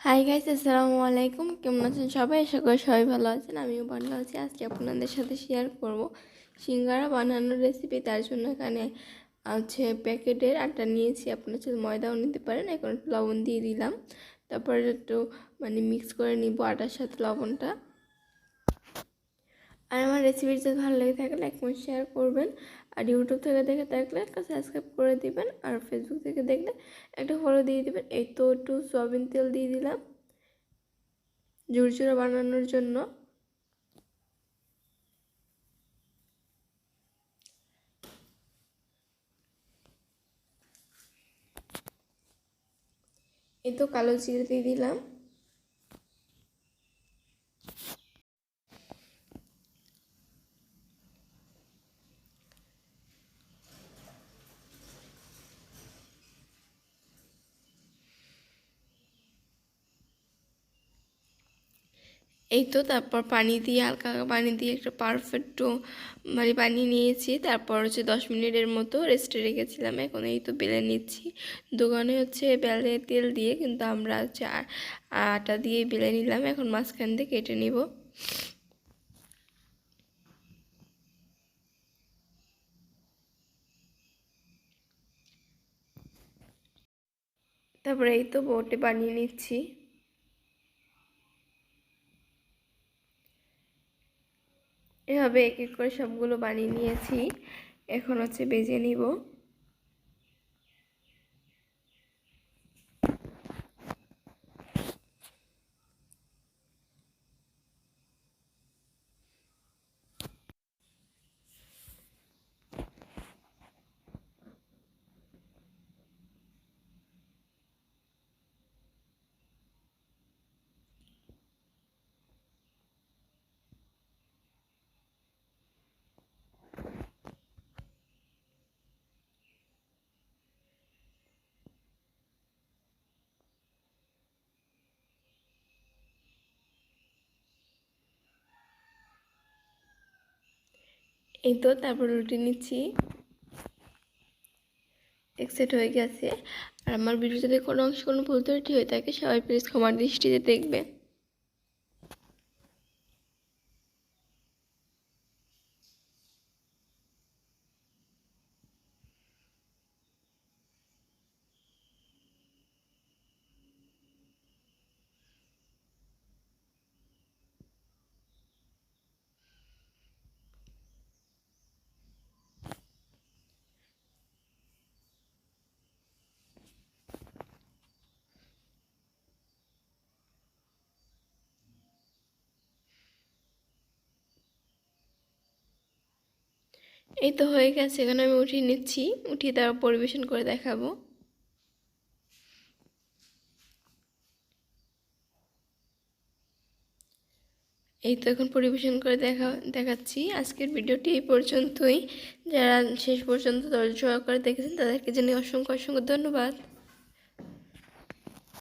Hi guys, আসসালামু আলাইকুম। কেমন আছেন সবাই? আশা করি সবাই ভালো আছেন। আমিও ভালো আছি। আজকে আপনাদের সাথে শেয়ার করব সিঙ্গারা বানানোর রেসিপি। তার জন্য এখানে প্যাকেটের আটা নিয়েছি। আপনারা চাইলে ময়দাও নিতে পারেন। এখন একটু লবণ দিয়ে দিলাম। তারপরে একটু মিক্স করে নিব আটার সাথে লবণটা। আর আমার রেসিপি যদি ভালো লেগে থাকে লাইক কমেন্ট শেয়ার করবেন। আর ইউটিউব থেকে দেখে থাকলে একটা সাবস্ক্রাইব করে দিবেন। আর ফেসবুক থেকে দেখলে একটা ফলো দিয়ে দিবেন। এই তো একটু সয়াবিন তেল দিয়ে দিলাম ঝুরঝুরে বানানোর জন্য। এই তো কালো জিরে দিয়ে দিলাম। এই তো তারপর পানি দিয়ে হালকা পানি দিয়ে একটা পারফেক্ট বানিয়ে নিয়েছি। তারপর 10 মিনিটের মতো রেস্টে রেখেছিলাম। এখন এই তো বেলে নিচ্ছি। দোকানে বেলে তেল দিয়ে, কিন্তু আমরা আটা দিয়ে বেলে নিলাম। এখন মাঝখান দিয়ে কেটে নিব। তারপরে এই তো বোটে বানিয়ে নিচ্ছি। এভাবে এক এক করে সবগুলো বানিয়ে নিয়েছি। এখন ভেজে নিব। এই তো তারপর রুটি নিচ্ছি। এক সেট হয়ে গেছে। আর আমার ভিডিও যদি কোনো অংশ কোনো ভুল ত্রুটি হয়ে থাকে সবাই প্লিজ ক্ষমার দৃষ্টিতে দেখবে। এই তো হয়ে গেছে। এখানে আমি উঠিয়ে নিচ্ছি। উঠিয়ে তারপর পরিবেশন করে দেখাবো। এই তো এখন পরিবেশন করে দেখাচ্ছি। আজকের ভিডিওটি এই পর্যন্তই। যারা শেষ পর্যন্ত ধৈর্য সহকারে দেখেছেন তাদেরকে জানিয়ে অসংখ্য অসংখ্য ধন্যবাদ।